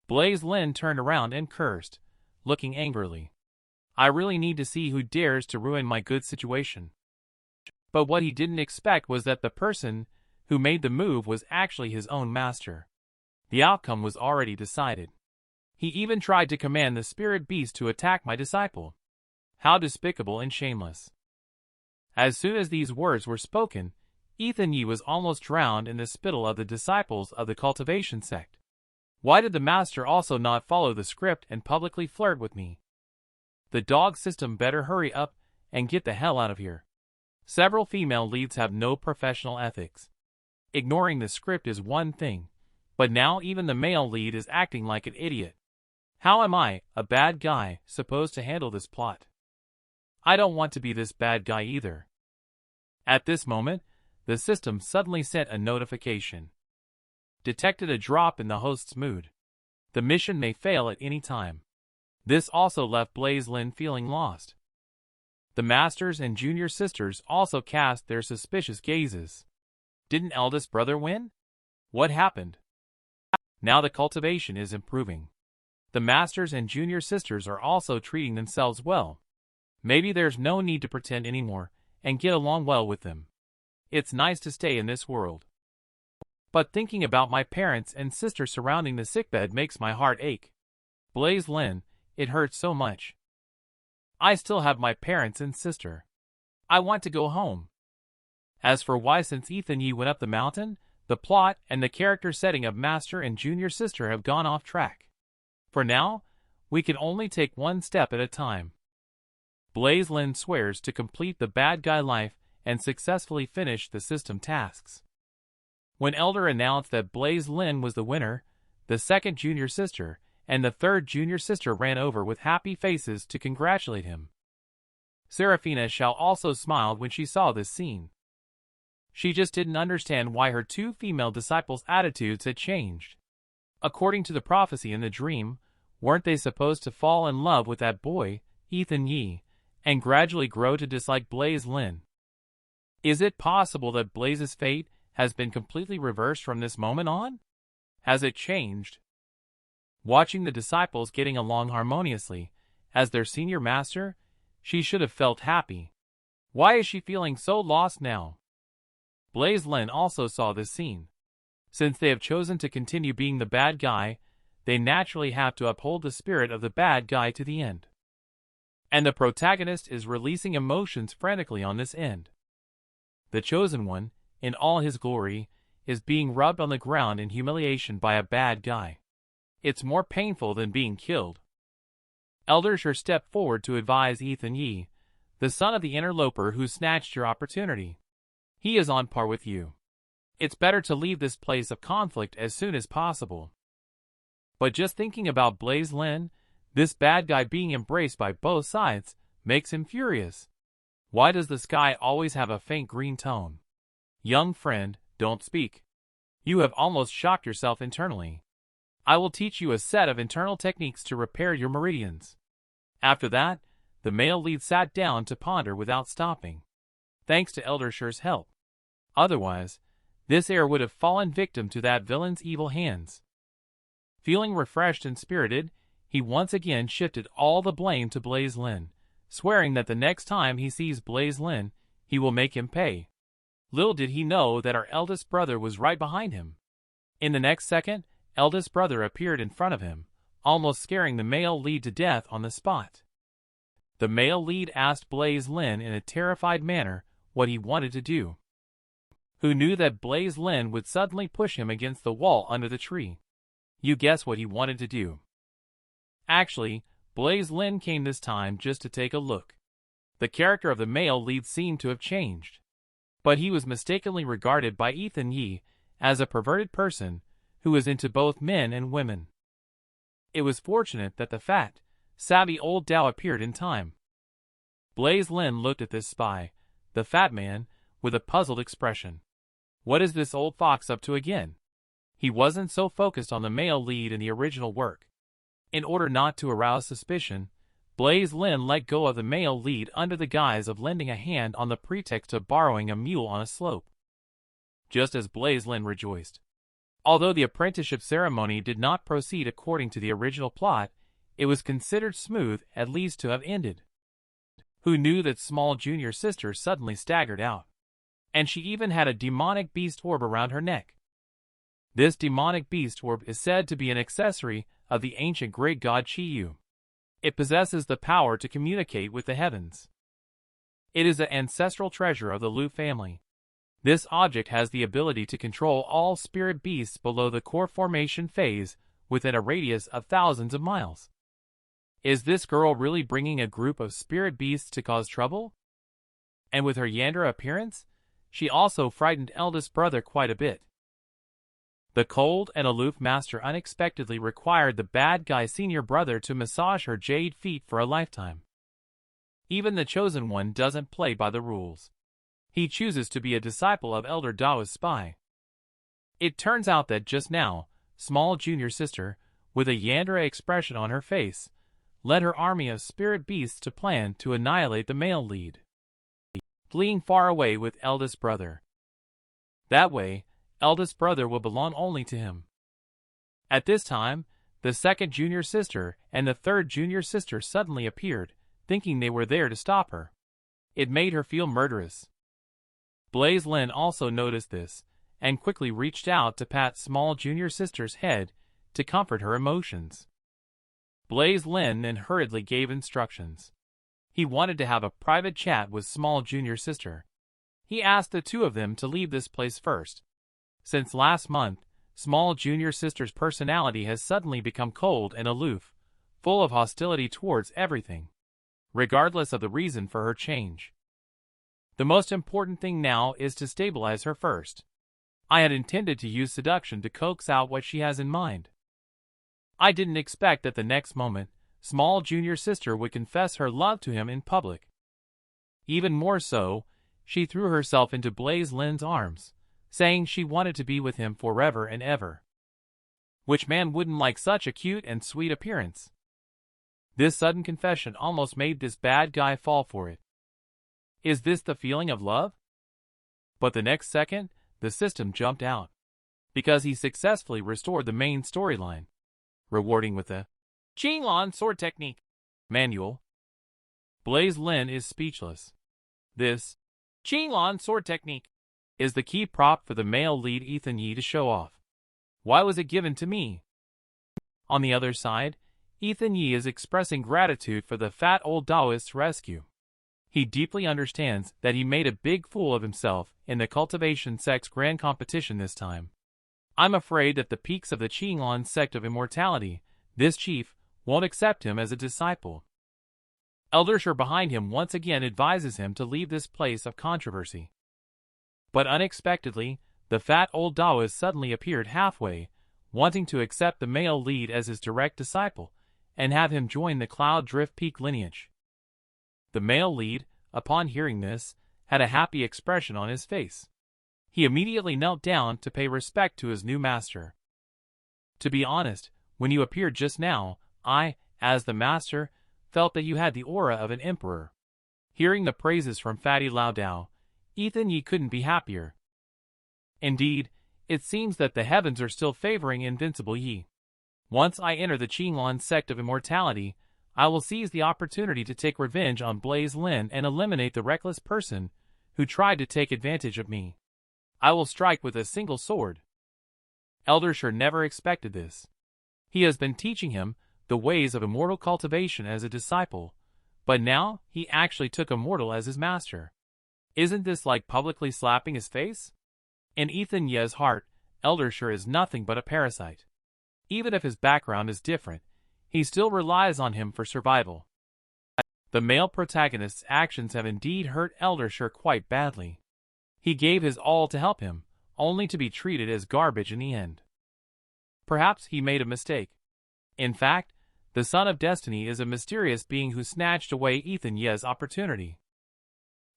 Blaise Lin turned around and cursed, looking angrily. I really need to see who dares to ruin my good situation. But what he didn't expect was that the person who made the move was actually his own master. The outcome was already decided. He even tried to command the spirit beast to attack my disciple. How despicable and shameless. As soon as these words were spoken, Ethan Yi was almost drowned in the spittle of the disciples of the cultivation sect. Why did the master also not follow the script and publicly flirt with me? The dog system better hurry up and get the hell out of here. Several female leads have no professional ethics. Ignoring the script is one thing, but now even the male lead is acting like an idiot. How am I, a bad guy, supposed to handle this plot? I don't want to be this bad guy either. At this moment, the system suddenly sent a notification. Detected a drop in the host's mood. The mission may fail at any time. This also left Blaise Lin feeling lost. The masters and junior sisters also cast their suspicious gazes. Didn't eldest brother win? What happened? Now the cultivation is improving. The masters and junior sisters are also treating themselves well. Maybe there's no need to pretend anymore and get along well with them. It's nice to stay in this world. But thinking about my parents and sister surrounding the sickbed makes my heart ache. Blaise Lin, it hurts so much. I still have my parents and sister. I want to go home. As for why since Ethan Yi went up the mountain, the plot and the character setting of master and junior sister have gone off track. For now, we can only take one step at a time. Blaise Lin swears to complete the bad guy life and successfully finished the system tasks. When Elder announced that Blaise Lin was the winner, the second junior sister and the third junior sister ran over with happy faces to congratulate him. Serafina Xiao also smiled when she saw this scene. She just didn't understand why her two female disciples' attitudes had changed. According to the prophecy in the dream, weren't they supposed to fall in love with that boy, Ethan Yi, and gradually grow to dislike Blaise Lin? Is it possible that Blaise's fate has been completely reversed from this moment on? Has it changed? Watching the disciples getting along harmoniously, as their senior master, she should have felt happy. Why is she feeling so lost now? Blaise Lin also saw this scene. Since they have chosen to continue being the bad guy, they naturally have to uphold the spirit of the bad guy to the end. And the protagonist is releasing emotions frantically on this end. The chosen one, in all his glory, is being rubbed on the ground in humiliation by a bad guy. It's more painful than being killed. Elder Shi stepped forward to advise Ethan Yi, the son of the interloper who snatched your opportunity. He is on par with you. It's better to leave this place of conflict as soon as possible. But just thinking about Blaise Lin, this bad guy being embraced by both sides, makes him furious. Why does the sky always have a faint green tone? Young friend, don't speak. You have almost shocked yourself internally. I will teach you a set of internal techniques to repair your meridians. After that, the male lead sat down to ponder without stopping. Thanks to Elder Shi's help. Otherwise, this heir would have fallen victim to that villain's evil hands. Feeling refreshed and spirited, he once again shifted all the blame to Blaise Lin, swearing that the next time he sees Blaise Lin, he will make him pay. Little did he know that our eldest brother was right behind him. In the next second, eldest brother appeared in front of him, almost scaring the male lead to death on the spot. The male lead asked Blaise Lin in a terrified manner what he wanted to do. Who knew that Blaise Lin would suddenly push him against the wall under the tree? You guess what he wanted to do. Actually, Blaise Lin came this time just to take a look. The character of the male lead seemed to have changed. But he was mistakenly regarded by Ethan Yi as a perverted person who was into both men and women. It was fortunate that the fat, savvy old Dao appeared in time. Blaise Lin looked at this spy, the fat man, with a puzzled expression. What is this old fox up to again? He wasn't so focused on the male lead in the original work. In order not to arouse suspicion, Blaise Lin let go of the male lead under the guise of lending a hand on the pretext of borrowing a mule on a slope. Just as Blaise Lin rejoiced. Although the apprenticeship ceremony did not proceed according to the original plot, it was considered smooth at least to have ended. Who knew that small junior sister suddenly staggered out? And she even had a demonic beast orb around her neck. This demonic beast orb is said to be an accessory of the ancient great god Qiyu. It possesses the power to communicate with the heavens. It is an ancestral treasure of the Lu family. This object has the ability to control all spirit beasts below the core formation phase within a radius of thousands of miles. Is this girl really bringing a group of spirit beasts to cause trouble? And with her Yandere appearance, she also frightened eldest brother quite a bit. The cold and aloof master unexpectedly required the bad guy senior brother to massage her jade feet for a lifetime. Even the chosen one doesn't play by the rules. He chooses to be a disciple of Elder Dao's spy. It turns out that just now, small junior sister, with a Yandere expression on her face, led her army of spirit beasts to plan to annihilate the male lead, fleeing far away with eldest brother. That way, eldest brother will belong only to him. At this time, the second junior sister and the third junior sister suddenly appeared, thinking they were there to stop her. It made her feel murderous. Blaise Lin also noticed this, and quickly reached out to pat small junior sister's head to comfort her emotions. Blaise Lin then hurriedly gave instructions. He wanted to have a private chat with small junior sister. He asked the two of them to leave this place first. Since last month, small junior sister's personality has suddenly become cold and aloof, full of hostility towards everything, regardless of the reason for her change. The most important thing now is to stabilize her first. I had intended to use seduction to coax out what she has in mind. I didn't expect that the next moment, small junior sister would confess her love to him in public. Even more so, she threw herself into Blaise Lin's arms, saying she wanted to be with him forever and ever. Which man wouldn't like such a cute and sweet appearance? This sudden confession almost made this bad guy fall for it. Is this the feeling of love? But the next second, the system jumped out, because he successfully restored the main storyline, rewarding with the Qinglong sword technique manual. Blaise Lin is speechless. This Qinglong sword technique is the key prop for the male lead Ethan Yi to show off. Why was it given to me? On the other side, Ethan Yi is expressing gratitude for the fat old Taoist's rescue. He deeply understands that he made a big fool of himself in the cultivation sect's grand competition this time. I'm afraid that the peaks of the Qinglong sect of immortality, this chief, won't accept him as a disciple. Eldersher behind him once again advises him to leave this place of controversy. But unexpectedly, the fat old Taoist suddenly appeared halfway, wanting to accept the male lead as his direct disciple, and have him join the Cloud Drift Peak lineage. The male lead, upon hearing this, had a happy expression on his face. He immediately knelt down to pay respect to his new master. To be honest, when you appeared just now, I, as the master, felt that you had the aura of an emperor. Hearing the praises from Fatty Lao Dao, Ethan Yi couldn't be happier. Indeed, it seems that the heavens are still favoring Invincible Yi. Once I enter the Qinglong sect of immortality, I will seize the opportunity to take revenge on Blaise Lin and eliminate the reckless person who tried to take advantage of me. I will strike with a single sword. Eldersher never expected this. He has been teaching him the ways of immortal cultivation as a disciple, but now he actually took a mortal as his master. Isn't this like publicly slapping his face? In Ethan Yi's heart, Eldersher is nothing but a parasite. Even if his background is different, he still relies on him for survival. The male protagonist's actions have indeed hurt Eldersher quite badly. He gave his all to help him, only to be treated as garbage in the end. Perhaps he made a mistake. In fact, the Son of Destiny is a mysterious being who snatched away Ethan Yi's opportunity.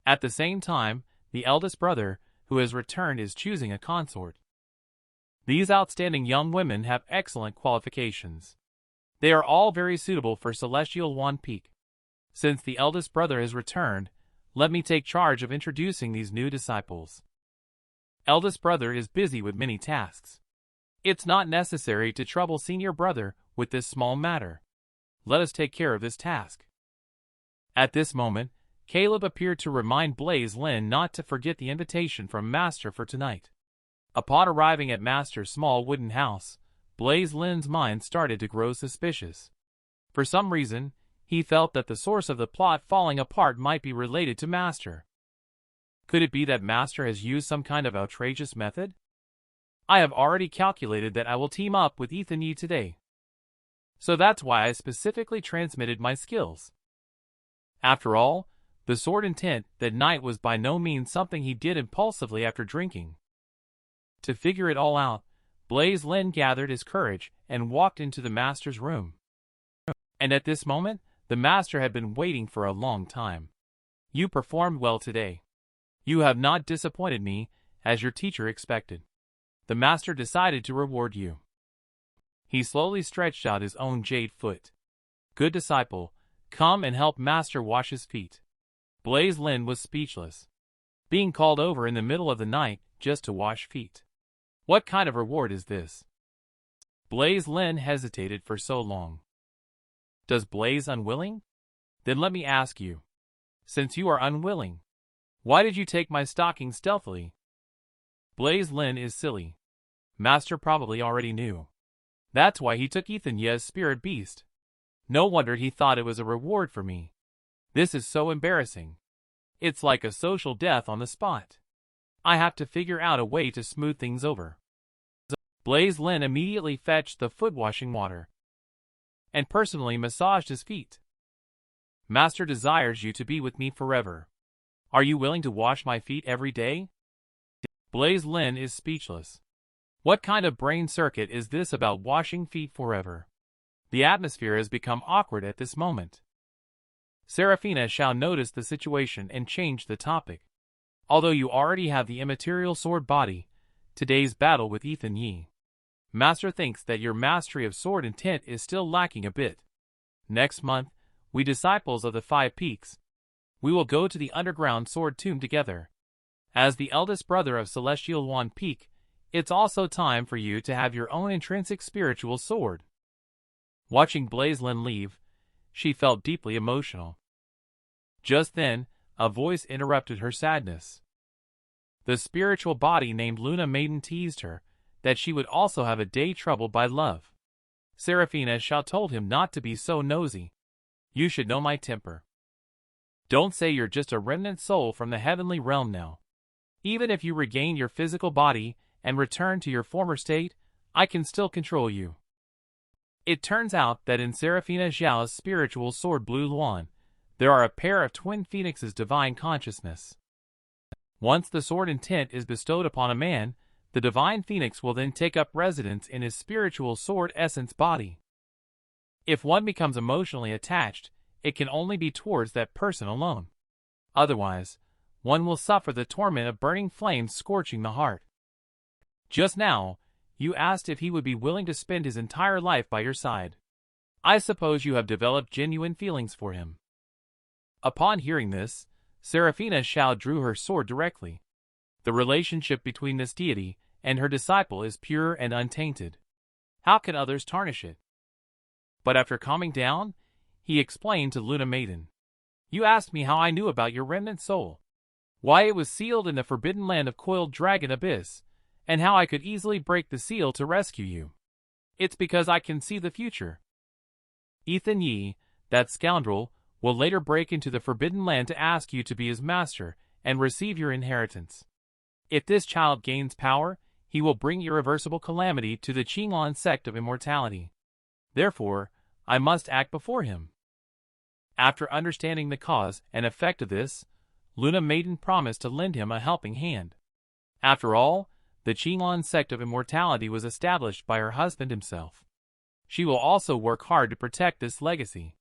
At the same time, the eldest brother, who has returned, is choosing a consort. These outstanding young women have excellent qualifications. They are all very suitable for Celestial Wand Peak. Since the eldest brother has returned, let me take charge of introducing these new disciples. Eldest brother is busy with many tasks. It's not necessary to trouble senior brother with this small matter. Let us take care of this task. At this moment, Caleb appeared to remind Blaise Lin not to forget the invitation from Master for tonight. Upon arriving at Master's small wooden house, Blaise Lin's mind started to grow suspicious. For some reason, he felt that the source of the plot falling apart might be related to Master. Could it be that Master has used some kind of outrageous method? I have already calculated that I will team up with Ethan Yi today. So that's why I specifically transmitted my skills. After all, the sword intent that night was by no means something he did impulsively after drinking. To figure it all out, Blaise Lin gathered his courage and walked into the master's room. And at this moment, the master had been waiting for a long time. You performed well today. You have not disappointed me, as your teacher expected. The master decided to reward you. He slowly stretched out his own jade foot. Good disciple, come and help master wash his feet. Blaise Lin was speechless. Being called over in the middle of the night just to wash feet. What kind of reward is this? Blaise Lin hesitated for so long. Does Blaise unwilling? Then let me ask you. Since you are unwilling, why did you take my stocking stealthily? Blaise Lin is silly. Master probably already knew. That's why he took Ethan Yi's spirit beast. No wonder he thought it was a reward for me. This is so embarrassing. It's like a social death on the spot. I have to figure out a way to smooth things over. Blaise Lin immediately fetched the foot-washing water and personally massaged his feet. Master desires you to be with me forever. Are you willing to wash my feet every day? Blaise Lin is speechless. What kind of brain circuit is this about washing feet forever? The atmosphere has become awkward at this moment. Seraphina shall notice the situation and change the topic. Although you already have the immaterial sword body, today's battle with Ethan Yi. Master thinks that your mastery of sword intent is still lacking a bit. Next month, we disciples of the Five Peaks, we will go to the underground sword tomb together. As the eldest brother of Celestial One Peak, it's also time for you to have your own intrinsic spiritual sword. Watching Blaise Lin leave, she felt deeply emotional. Just then, a voice interrupted her sadness. The spiritual body named Luna Maiden teased her that she would also have a day troubled by love. Seraphina shall told him not to be so nosy. You should know my temper. Don't say you're just a remnant soul from the heavenly realm now. Even if you regain your physical body and return to your former state, I can still control you. It turns out that in Seraphina Xiao's spiritual sword Blue Luan, there are a pair of twin phoenixes divine consciousness. Once the sword intent is bestowed upon a man, the divine phoenix will then take up residence in his spiritual sword essence body. If one becomes emotionally attached, it can only be towards that person alone. Otherwise, one will suffer the torment of burning flames scorching the heart. Just now, you asked if he would be willing to spend his entire life by your side. I suppose you have developed genuine feelings for him. Upon hearing this, Seraphina Xiao drew her sword directly. The relationship between this deity and her disciple is pure and untainted. How can others tarnish it? But after calming down, he explained to Luna Maiden. You asked me how I knew about your remnant soul. Why it was sealed in the forbidden land of Coiled Dragon Abyss, and how I could easily break the seal to rescue you. It's because I can see the future. Ethan Yi, that scoundrel, will later break into the forbidden land to ask you to be his master and receive your inheritance. If this child gains power, he will bring irreversible calamity to the Qinglan sect of immortality. Therefore, I must act before him. After understanding the cause and effect of this, Luna Maiden promised to lend him a helping hand. After all, the Qinglan sect of immortality was established by her husband himself. She will also work hard to protect this legacy.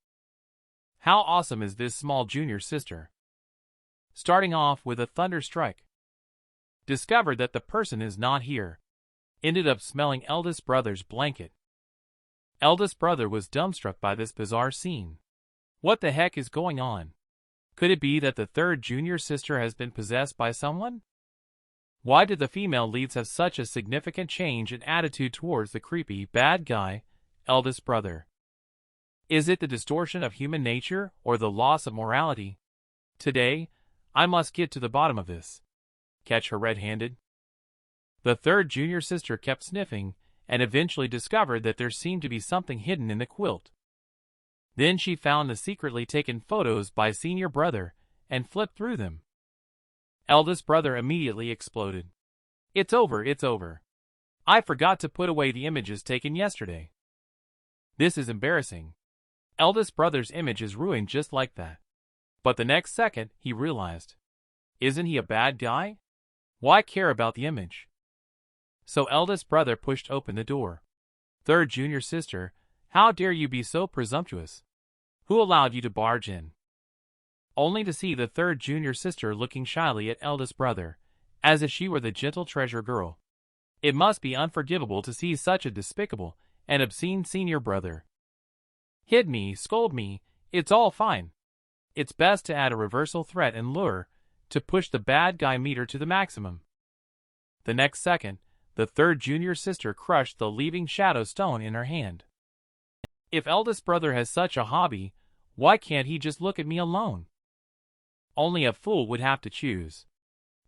How awesome is this small junior sister? Starting off with a thunder strike. Discovered that the person is not here. Ended up smelling eldest brother's blanket. Eldest brother was dumbstruck by this bizarre scene. What the heck is going on? Could it be that the third junior sister has been possessed by someone? Why did the female leads have such a significant change in attitude towards the creepy, bad guy, eldest brother? Is it the distortion of human nature or the loss of morality? Today, I must get to the bottom of this. Catch her red-handed. The third junior sister kept sniffing and eventually discovered that there seemed to be something hidden in the quilt. Then she found the secretly taken photos by senior brother and flipped through them. Eldest brother immediately exploded. It's over, it's over. I forgot to put away the images taken yesterday. This is embarrassing. Eldest brother's image is ruined just like that. But the next second, he realized. Isn't he a bad guy? Why care about the image? So eldest brother pushed open the door. Third junior sister, how dare you be so presumptuous? Who allowed you to barge in? Only to see the third junior sister looking shyly at eldest brother, as if she were the gentle treasure girl. It must be unforgivable to see such a despicable and obscene senior brother. Hit me, scold me, it's all fine. It's best to add a reversal threat and lure, to push the bad guy meter to the maximum. The next second, the third junior sister crushed the leaving shadow stone in her hand. If eldest brother has such a hobby, why can't he just look at me alone? Only a fool would have to choose.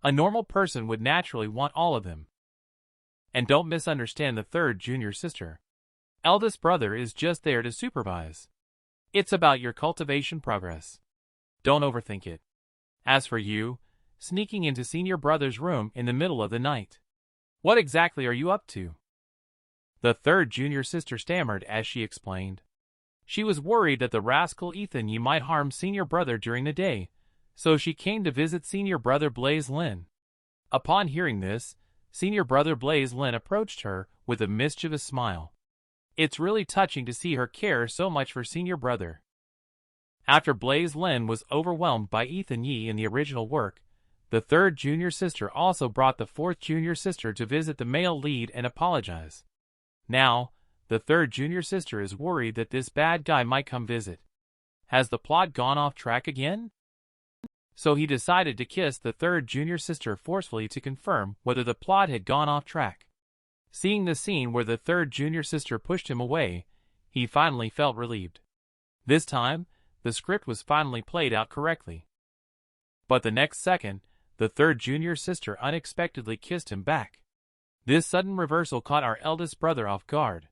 A normal person would naturally want all of them. And don't misunderstand the third junior sister. Eldest brother is just there to supervise. It's about your cultivation progress. Don't overthink it. As for you, sneaking into senior brother's room in the middle of the night. What exactly are you up to? The third junior sister stammered as she explained. She was worried that the rascal Ethan Yi might harm senior brother during the day, so she came to visit senior brother Blaise Lin. Upon hearing this, senior brother Blaise Lin approached her with a mischievous smile. It's really touching to see her care so much for senior brother. After Blaise Lin was overwhelmed by Ethan Yi in the original work, the third junior sister also brought the fourth junior sister to visit the male lead and apologize. Now, the third junior sister is worried that this bad guy might come visit. Has the plot gone off track again? So he decided to kiss the third junior sister forcefully to confirm whether the plot had gone off track. Seeing the scene where the third junior sister pushed him away, he finally felt relieved. This time, the script was finally played out correctly. But the next second, the third junior sister unexpectedly kissed him back. This sudden reversal caught our eldest brother off guard.